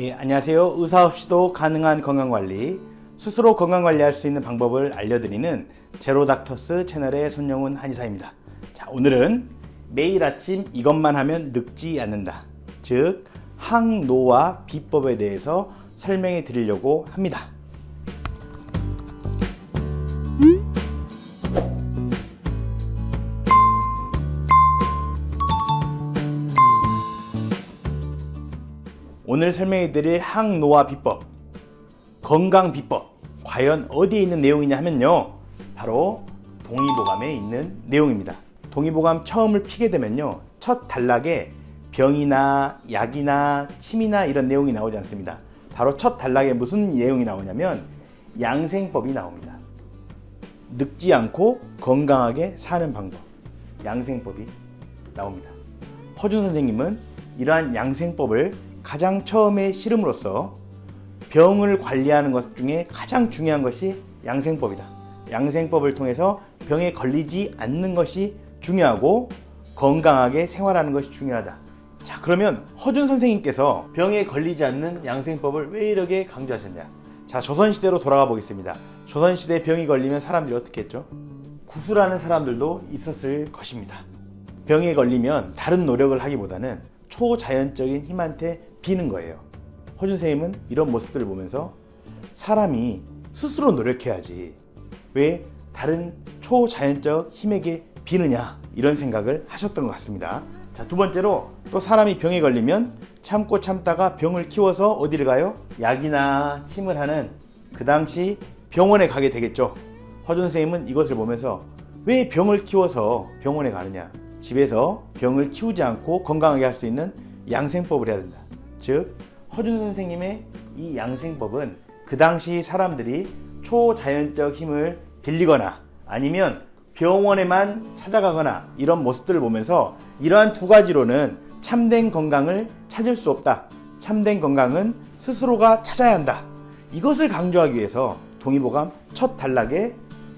예, 안녕하세요. 의사 없이도 가능한 건강관리, 스스로 건강관리할 수 있는 방법을 알려드리는 제로닥터스 채널의 손영훈 한의사입니다. 자, 오늘은 매일 아침 이것만 하면 늙지 않는다, 즉 항노화 비법에 대해서 설명해 드리려고 합니다. 오늘 설명해 드릴 항노화 비법, 건강 비법, 과연 어디에 있는 내용이냐 하면요, 바로 동의보감에 있는 내용입니다. 동의보감 처음을 피게 되면요, 첫 단락에 병이나 약이나 침이나 이런 내용이 나오지 않습니다. 바로 첫 단락에 무슨 내용이 나오냐면 양생법이 나옵니다. 늙지 않고 건강하게 사는 방법, 양생법이 나옵니다. 허준 선생님은 이러한 양생법을 가장 처음에 실음으로써 병을 관리하는 것 중에 가장 중요한 것이 양생법이다. 양생법을 통해서 병에 걸리지 않는 것이 중요하고 건강하게 생활하는 것이 중요하다. 자, 그러면 허준 선생님께서 병에 걸리지 않는 양생법을 왜 이렇게 강조하셨냐? 자, 조선시대로 돌아가 보겠습니다. 조선시대 병이 걸리면 사람들이 어떻게 했죠? 구술하는 사람들도 있었을 것입니다. 병에 걸리면 다른 노력을 하기보다는 초자연적인 힘한테 비는 거예요. 허준 선생님은 이런 모습들을 보면서 사람이 스스로 노력해야지 왜 다른 초자연적 힘에게 비느냐, 이런 생각을 하셨던 것 같습니다. 자, 두 번째로 또 사람이 병에 걸리면 참고 참다가 병을 키워서 어디를 가요? 약이나 침을 하는, 그 당시 병원에 가게 되겠죠. 허준 선생님은 이것을 보면서 왜 병을 키워서 병원에 가느냐, 집에서 병을 키우지 않고 건강하게 할 수 있는 양생법을 해야 된다. 즉 허준 선생님의 이 양생법은 그 당시 사람들이 초자연적 힘을 빌리거나 아니면 병원에만 찾아가거나 이런 모습들을 보면서 이러한 두 가지로는 참된 건강을 찾을 수 없다. 참된 건강은 스스로가 찾아야 한다. 이것을 강조하기 위해서 동의보감 첫 단락에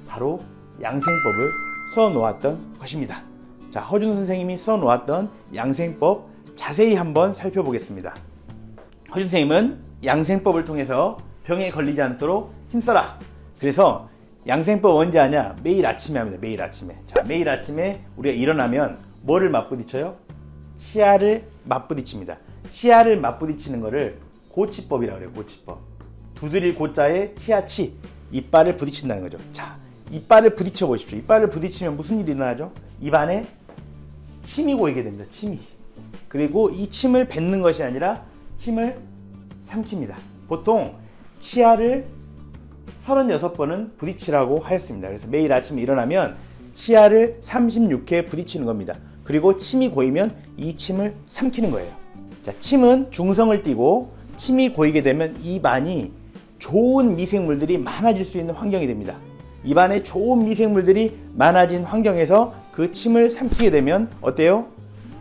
바로 양생법을 써놓았던 것입니다. 자, 허준 선생님이 써놓았던 양생법 자세히 한번 살펴보겠습니다. 허준 선생님은 양생법을 통해서 병에 걸리지 않도록 힘써라. 그래서 양생법 언제 하냐? 매일 아침에 합니다. 매일 아침에. 자, 매일 아침에 우리가 일어나면 뭐를 맞부딪혀요? 치아를 맞부딪힙니다. 치아를 맞부딪히는 거를 고치법이라고 그래요. 고치법. 두드릴 고자에 치아치, 이빨을 부딪힌다는 거죠. 자, 이빨을 부딪혀 보십시오. 이빨을 부딪히면 무슨 일이 일어나죠? 입안에 침이 고이게 됩니다. 침이. 그리고 이 침을 뱉는 것이 아니라 침을 삼킵니다. 보통 치아를 36번은 부딪히라고 하였습니다. 그래서 매일 아침에 일어나면 치아를 36회 부딪히는 겁니다. 그리고 침이 고이면 이 침을 삼키는 거예요. 자, 침은 중성을 띠고 침이 고이게 되면 입안이 좋은 미생물들이 많아질 수 있는 환경이 됩니다. 입안에 좋은 미생물들이 많아진 환경에서 그 침을 삼키게 되면 어때요?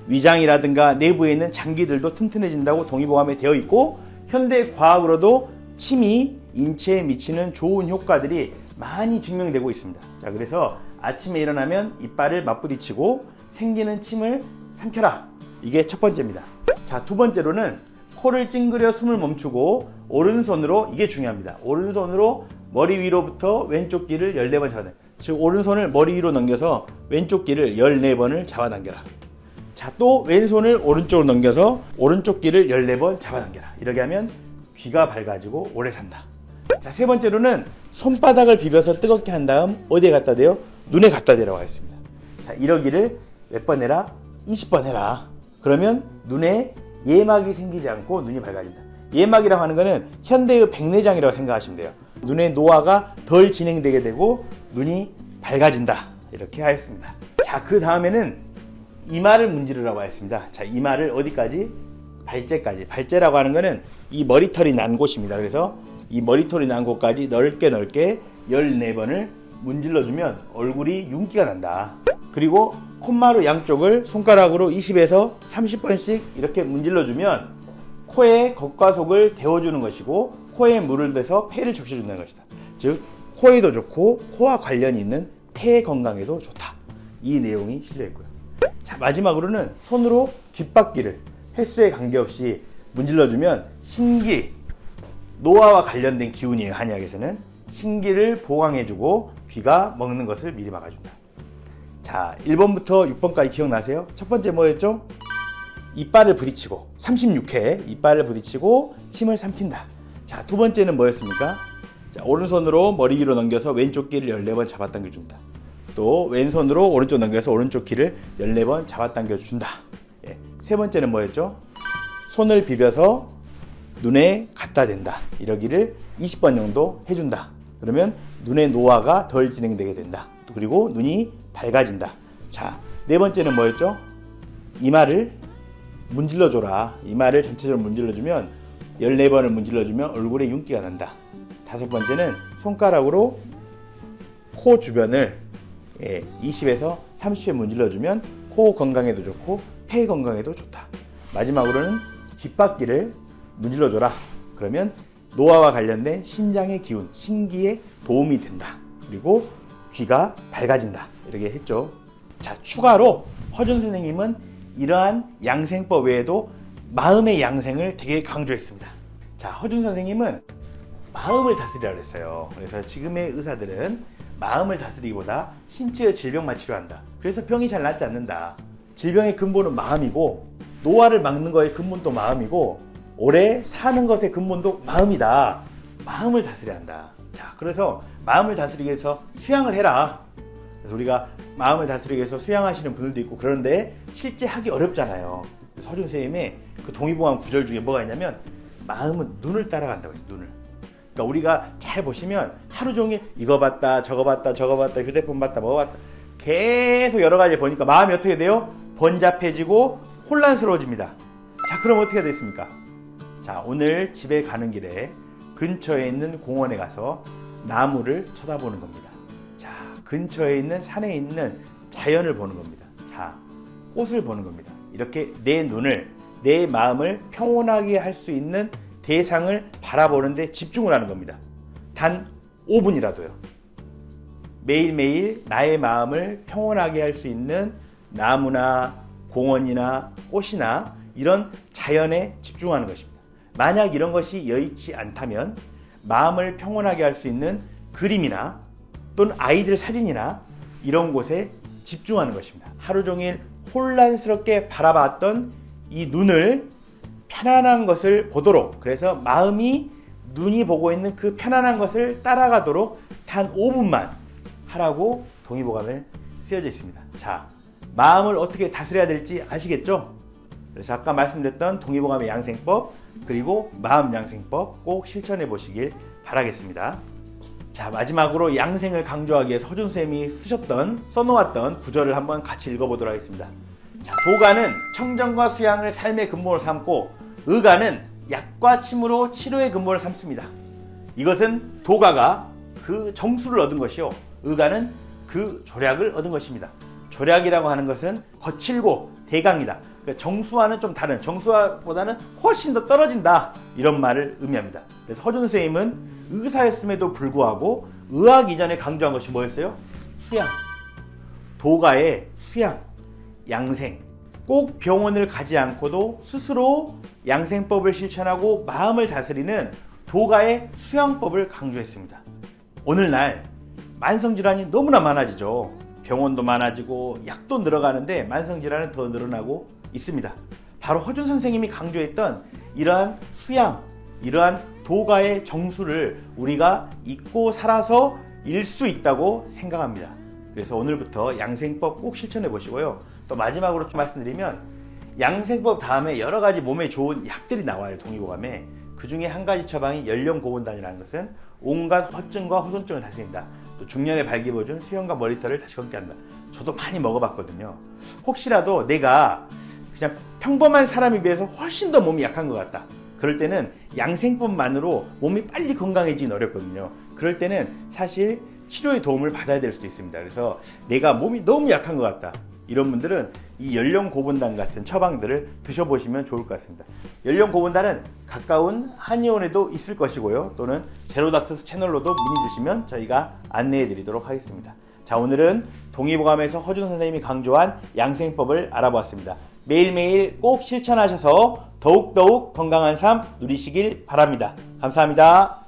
위장이라든가 내부에 있는 장기들도 튼튼해진다고 동의보감에 되어 있고, 현대 과학으로도 침이 인체에 미치는 좋은 효과들이 많이 증명되고 있습니다. 자, 그래서 아침에 일어나면 이빨을 맞부딪히고 생기는 침을 삼켜라. 이게 첫 번째입니다. 자, 두 번째로는 코를 찡그려 숨을 멈추고 오른손으로, 이게 중요합니다. 오른손으로 머리 위로부터 왼쪽 귀를 14번 잡아당겨. 즉 오른손을 머리 위로 넘겨서 왼쪽 귀를 14번을 잡아당겨라. 자, 또 왼손을 오른쪽으로 넘겨서 오른쪽 귀를 14번 잡아당겨라. 이렇게 하면 귀가 밝아지고 오래 산다. 자, 세 번째로는 손바닥을 비벼서 뜨겁게 한 다음 어디에 갖다 대요? 눈에 갖다 대라고 하였습니다. 자, 이러기를 몇 번 해라? 20번 해라. 그러면 눈에 예막이 생기지 않고 눈이 밝아진다. 예막이라고 하는 것은 현대의 백내장이라고 생각하시면 돼요. 눈의 노화가 덜 진행되게 되고 눈이 밝아진다. 이렇게 하였습니다. 자, 그 다음에는 이마를 문지르라고 하였습니다. 자, 이마를 어디까지? 발제까지. 발제라고 하는 것은 이 머리털이 난 곳입니다. 그래서 이 머리털이 난 곳까지 넓게 14번을 문질러주면 얼굴이 윤기가 난다. 그리고 콧마루 양쪽을 손가락으로 20에서 30번씩 이렇게 문질러주면 코의 겉과 속을 데워주는 것이고 코에 물을 대서 폐를 적셔준다는 것이다. 즉 코에도 좋고 코와 관련이 있는 폐 건강에도 좋다. 이 내용이 실려있고요. 자, 마지막으로는 손으로 귓바퀴를 횟수에 관계없이 문질러주면 신기, 노화와 관련된 기운이에요. 한의학에서는 신기를 보강해주고 귀가 먹는 것을 미리 막아준다. 자, 1번부터 6번까지 기억나세요? 첫 번째 뭐였죠? 이빨을 부딪히고 36회 이빨을 부딪히고 침을 삼킨다. 자, 두 번째는 뭐였습니까? 자, 오른손으로 머리 위로 넘겨서 왼쪽 귀를 14번 잡아당겨준다. 또 왼손으로 오른쪽 넘겨서 오른쪽 귀를 14번 잡아당겨준다. 예. 세 번째는 뭐였죠? 손을 비벼서 눈에 갖다 댄다. 이러기를 20번 정도 해준다. 그러면 눈의 노화가 덜 진행되게 된다. 그리고 눈이 밝아진다. 자, 네 번째는 뭐였죠? 이마를 문질러줘라. 이마를 전체적으로 문질러주면 14번을 문질러주면 얼굴에 윤기가 난다. 다섯 번째는 손가락으로 코 주변을 20에서 30회 문질러주면 코 건강에도 좋고 폐 건강에도 좋다. 마지막으로는 귓바퀴를 문질러줘라. 그러면 노화와 관련된 신장의 기운, 신기에 도움이 된다. 그리고 귀가 밝아진다. 이렇게 했죠. 자, 추가로 허준 선생님은 이러한 양생법 외에도 마음의 양생을 되게 강조했습니다. 자, 허준 선생님은 마음을 다스리라고 했어요. 그래서 지금의 의사들은 마음을 다스리기보다 신체의 질병만 치료한다. 그래서 병이 잘 낫지 않는다. 질병의 근본은 마음이고 노화를 막는 거의 근본도 마음이고 오래 사는 것의 근본도 마음이다. 마음을 다스려야 한다. 자, 그래서 마음을 다스리기 위해서 수양을 해라. 그래서 우리가 마음을 다스리기 위해서 수양하시는 분들도 있고 그런데 실제 하기 어렵잖아요. 그래서 허준 선생님의 그 동의보감 구절 중에 뭐가 있냐면 마음은 눈을 따라간다고 했어요. 눈을. 그러니까 우리가 잘 보시면 하루 종일 이거 봤다 저거 봤다 저거 봤다 휴대폰 봤다 뭐 봤다 계속 여러 가지 보니까 마음이 어떻게 돼요? 번잡해지고 혼란스러워집니다. 자, 그럼 어떻게 됐습니까? 자, 오늘 집에 가는 길에 근처에 있는 공원에 가서 나무를 쳐다보는 겁니다. 자, 근처에 있는 산에 있는 자연을 보는 겁니다. 자, 꽃을 보는 겁니다. 이렇게 내 눈을, 내 마음을 평온하게 할 수 있는 대상을 바라보는데 집중을 하는 겁니다. 단 5분이라도요. 매일매일 나의 마음을 평온하게 할 수 있는 나무나 공원이나 꽃이나 이런 자연에 집중하는 것입니다. 만약 이런 것이 여의치 않다면 마음을 평온하게 할 수 있는 그림이나 또는 아이들 사진이나 이런 곳에 집중하는 것입니다. 하루 종일 혼란스럽게 바라봤던 이 눈을 편안한 것을 보도록, 그래서 마음이 눈이 보고 있는 그 편안한 것을 따라가도록 단 5분만 하라고 동의보감에 쓰여져 있습니다. 자, 마음을 어떻게 다스려야 될지 아시겠죠? 그래서 아까 말씀드렸던 동의보감의 양생법 그리고 마음 양생법 꼭 실천해 보시길 바라겠습니다. 자, 마지막으로 양생을 강조하기 위해서 허준 쌤이 써놓았던 구절을 한번 같이 읽어보도록 하겠습니다. 자, 도가는 청정과 수양을 삶의 근본으로 삼고 의가는 약과 침으로 치료의 근본을 삼습니다. 이것은 도가가 그 정수를 얻은 것이요, 의가는 그 조략을 얻은 것입니다. 조략이라고 하는 것은 거칠고 대강이다. 그러니까 정수와는 좀 다른, 정수와보다는 훨씬 더 떨어진다, 이런 말을 의미합니다. 그래서 허준 선생님은 의사였음에도 불구하고 의학 이전에 강조한 것이 뭐였어요? 수양. 도가의 수양, 양생. 꼭 병원을 가지 않고도 스스로 양생법을 실천하고 마음을 다스리는 도가의 수양법을 강조했습니다. 오늘날 만성질환이 너무나 많아지죠. 병원도 많아지고 약도 늘어가는데 만성질환은 더 늘어나고 있습니다. 바로 허준 선생님이 강조했던 이러한 수양, 이러한 도가의 정수를 우리가 잊고 살아서 잃을 수 있다고 생각합니다. 그래서 오늘부터 양생법 꼭 실천해 보시고요. 또 마지막으로 좀 말씀드리면 양생법 다음에 여러 가지 몸에 좋은 약들이 나와요. 동의보감에. 그 중에 한 가지 처방이 연령고분단이라는 것은 온갖 허증과 호손증을 다스린다. 또 중년의 발기보준, 수염과 머리털을 다시 걷게 한다. 저도 많이 먹어봤거든요. 혹시라도 내가 그냥 평범한 사람에 비해서 훨씬 더 몸이 약한 것 같다. 그럴 때는 양생법만으로 몸이 빨리 건강해지긴 어렵거든요. 그럴 때는 사실 치료의 도움을 받아야 될 수도 있습니다. 그래서 내가 몸이 너무 약한 것 같다, 이런 분들은 이 연령고분단 같은 처방들을 드셔보시면 좋을 것 같습니다. 연령고분단은 가까운 한의원에도 있을 것이고요. 또는 제로닥터스 채널로도 문의 주시면 저희가 안내해 드리도록 하겠습니다. 자, 오늘은 동의보감에서 허준 선생님이 강조한 양생법을 알아보았습니다. 매일매일 꼭 실천하셔서 더욱더욱 건강한 삶 누리시길 바랍니다. 감사합니다.